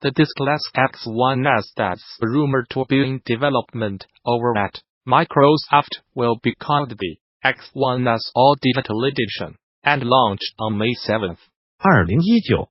The diskless X1S that's rumored to be in development over at Microsoft will be called the X1S All Digital Edition and launched on May 7th. 2019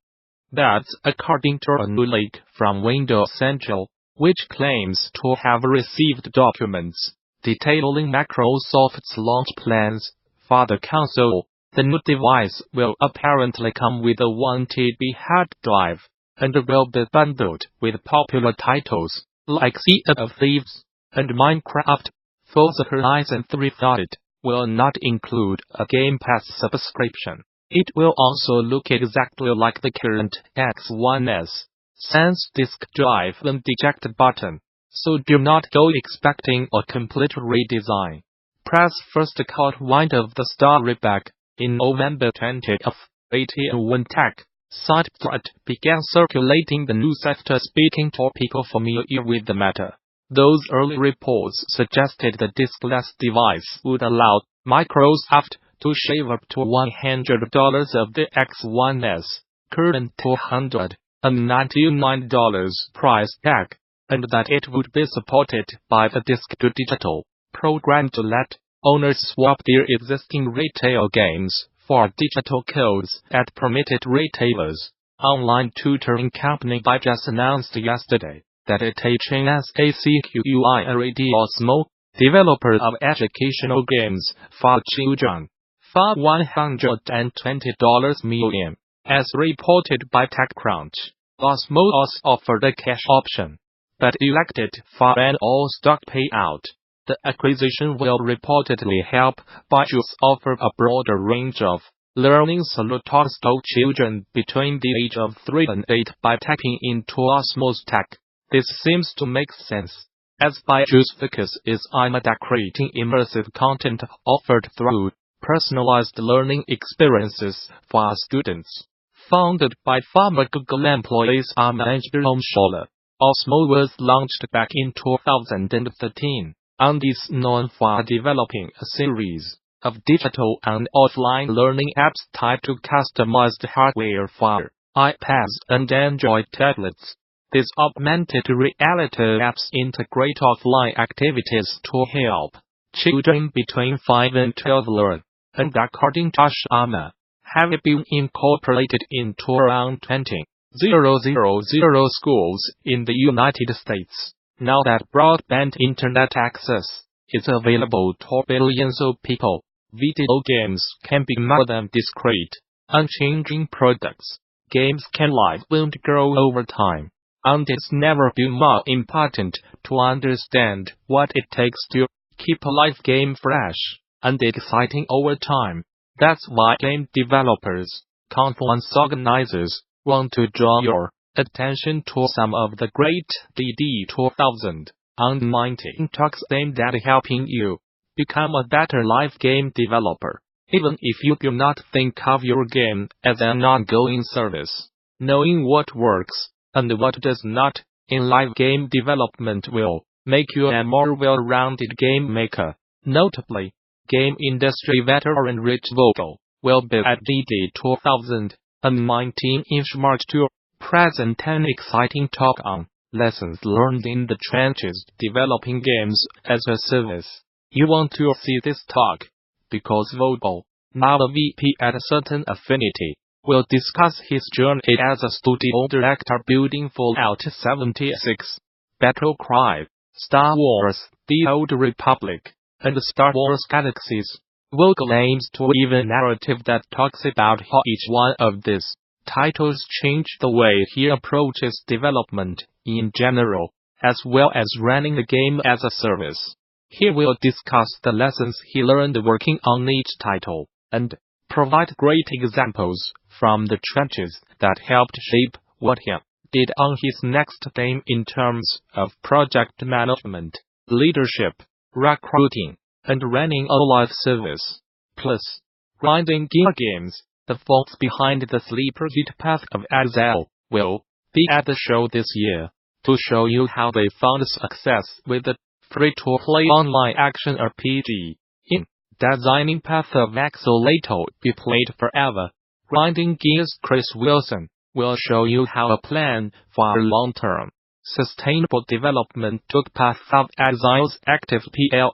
That's according to a new leak from Windows Central, which claims to have received documents detailing Microsoft's launch plans for the console. The new device will apparently come with a 1 TB hard drive and will be bundled with popular titles like Sea of Thieves and Minecraft. Forza Horizon 3 thought it will not include a Game Pass subscription. It will also look exactly like the current X1S, sans disk drive and eject button, so do not go expecting a complete redesign. Press first caught wind of the story back in November 2018 Tech site that began circulating the news after speaking to people familiar with the matter. Those early reports suggested the diskless device would allow Microsoft to shave up to $100 of the X1S current $299 price tag, and that it would be supported by the disk-to-digital program to let owners swap their existing retail games for digital codes at permitted retailers. Online tutoring company Byju's announced yesterday that it HNSACQUIRAD Osmo, developer of educational games for children, for $120 million. As reported by TechCrunch, Osmo offered a cash option, but elected for an all-stock payout. The acquisition will reportedly help Byju's offer a broader range of learning solutions to children between the age of 3 and 8 by tapping into Osmo's tech. This seems to make sense, as Byju's focus is on creating immersive content offered through personalized learning experiences for students. Founded by former Google employees Ahmed and Jerome Scholler, Osmo was launched back in 2013, and is known for developing a series of digital and offline learning apps tied to customized hardware for iPads and Android tablets. These augmented reality apps integrate offline activities to help children between 5 and 12 learn, and according to Ahmed, have been incorporated into around 20,000 schools in the United States. Now that broadband internet access is available to billions of people, video games can be more than discrete, unchanging products. Games can live and grow over time, and it's never been more important to understand what it takes to keep a live game fresh and exciting over time. That's why game developers, conference organizers, want to draw your attention to some of the great DD 2019 talks aimed at helping you become a better live game developer. Even if you do not think of your game as an ongoing service, knowing what works and what does not in live game development will make you a more well-rounded game maker. Notably, game industry veteran Rich Vogel will be at DD 2019 in March to present an exciting talk on lessons learned in the trenches developing games as a service. You want to see this talk, because Vogel, now a VP at a certain Affinity, will discuss his journey as a studio director building Fallout 76, Battlecry, Star Wars, The Old Republic, and Star Wars Galaxies. Vogel aims to weave a narrative that talks about how each one of these titles changed the way he approaches development in general, as well as running a game as a service. He will discuss the lessons he learned working on each title, and provide great examples from the trenches that helped shape what he did on his next game in terms of project management, leadership, recruiting, and running a live service. Plus, Grinding Gear Games, the folks behind the Sleeper Hit Path of Exile, will be at the show this year to show you how they found success with the free-to-play online action RPG. In Designing Path of Exile, be played forever, Grinding Gear's Chris Wilson we'll show you how a plan for long-term, sustainable development took path of Exile's active player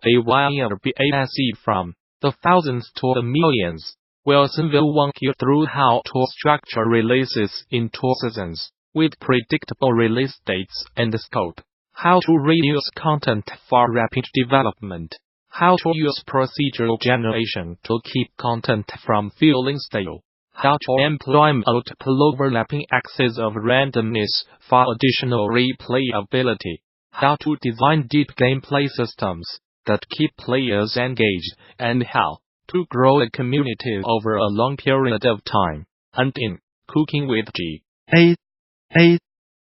from the thousands to the millions. Wilson will walk you through how to structure releases into seasons, with predictable release dates and scope. How to reuse content for rapid development. How to use procedural generation to keep content from feeling stale. How to employ multiple overlapping axes of randomness for additional replayability. How to design deep gameplay systems that keep players engaged, and how to grow a community over a long period of time. And in Cooking with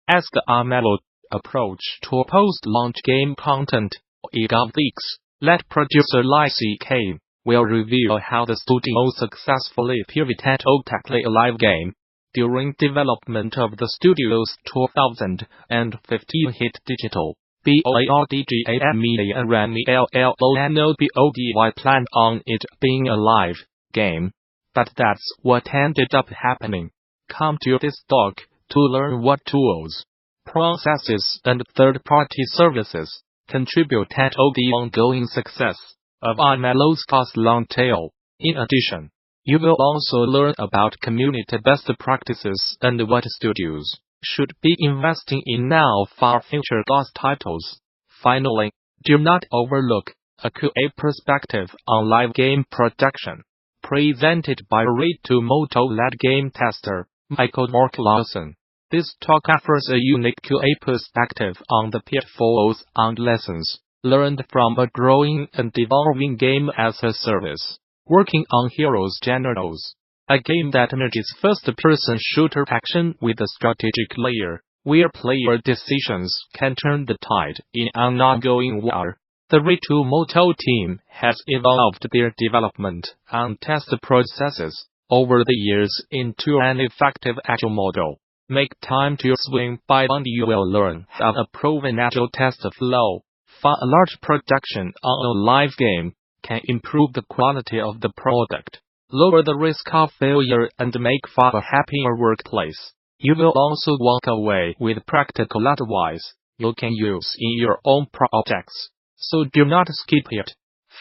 Ask Armello approach to post-launch game content, EGovLeaks, let producer CK will reveal how the studio successfully pivoted to tackle a live game during development of the studio's 2015 hit digital BOARDGAM Media Rami LLONOBODY planned on it being a live game. But that's what ended up happening. Come to this talk to learn what tools, processes and third-party services contributed to the ongoing success of Armello's fast long tail. In addition, you will also learn about community best practices and what studios should be investing in now for future GOS titles. Finally, do not overlook a QA perspective on live game production, presented by Read2Moto-led game tester Michael Mark-Lawson. This talk offers a unique QA perspective on the pitfalls and lessons learned from a growing and evolving game as a service. Working on Heroes Generals, a game that merges first-person shooter action with a strategic layer, where player decisions can turn the tide in an ongoing war. The Read2Moto team has evolved their development and test processes over the years into an effective agile model. Make time to swing by and you will learn how a proven agile test flow for a large production on a live game can improve the quality of the product, lower the risk of failure and make for a happier workplace. You will also walk away with practical advice you can use in your own projects, so do not skip it.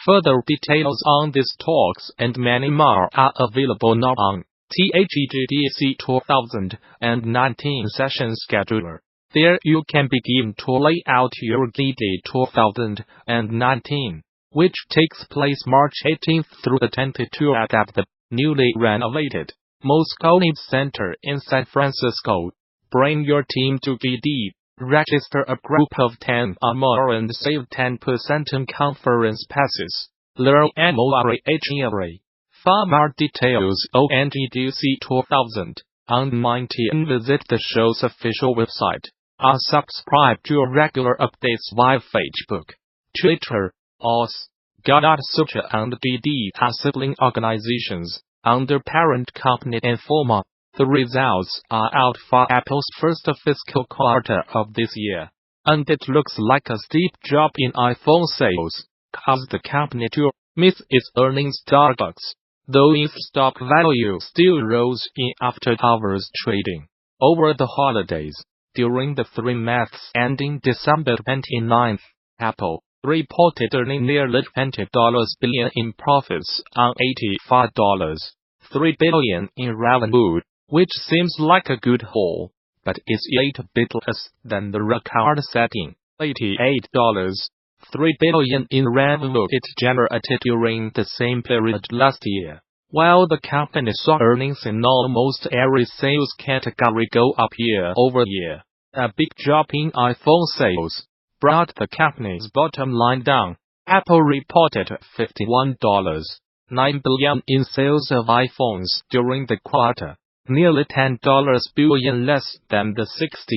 Further details on these talks and many more are available now on THEGDC 2019 session scheduler. There you can begin to lay out your GD 2019, which takes place March 18th through the 22nd at the newly renovated Moscone Center in San Francisco. Bring your team to GD, register a group of 10 or more and save 10% on conference passes. Learn more. For more details on GDC 2019 visit the show's official website, or subscribe to regular updates via Facebook, Twitter, OS, Gamasutra and GD are sibling organizations under parent company Informa. The results are out for Apple's first fiscal quarter of this year, and it looks like a steep drop in iPhone sales caused the company to miss its earnings targets, though its stock value still rose in after-hours trading. Over the holidays, during the 3 months ending December 29, Apple reported earning nearly $20 billion in profits on $85.3 billion in revenue, which seems like a good haul, but is 8 bit less than the record-setting $88.3 billion in revenue it generated during the same period last year. While the company saw earnings in almost every sales category go up year-over-year, a big drop in iPhone sales brought the company's bottom line down. Apple reported $51.9 billion in sales of iPhones during the quarter, nearly $10 billion less than the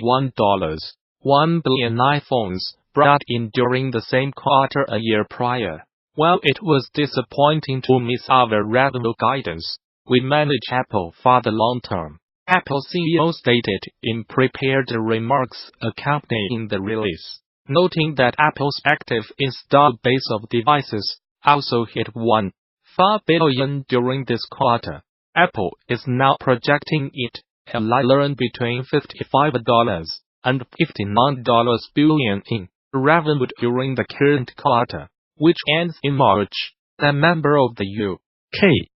$61.1 billion iPhones brought in during the same quarter a year prior. While it was disappointing to miss our revenue guidance, we manage Apple for the long term, Apple CEO stated in prepared remarks accompanying the release, noting that Apple's active installed base of devices also hit 1.4 billion during this quarter. Apple is now projecting it learned between $55 and $59 billion in revenue during the current quarter, which ends in March. A member of the UK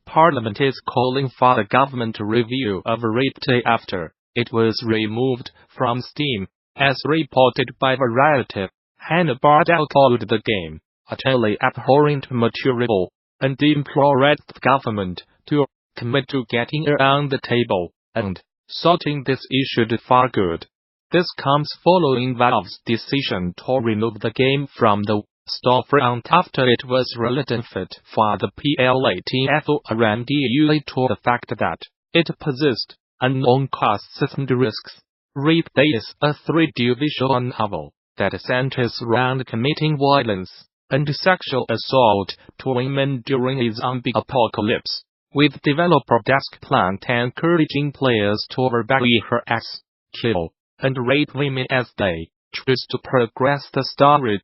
Parliament is calling for the government to review of Riptide after it was removed from Steam, as reported by Variety. Hannah Bardell called the game utterly abhorrent material and implored the government to commit to getting around the table and sorting this issue for good. This comes following Valve's decision to remove the game from the storefront after it was released fit for the platform due to the fact that it possessed unknown cost-system risks. Riptide is a 3D visual novel that centers around committing violence and sexual assault to women during a zombie apocalypse, with developer Deskplant encouraging players to verbally harass, kill, and rape women as they choose to progress the story.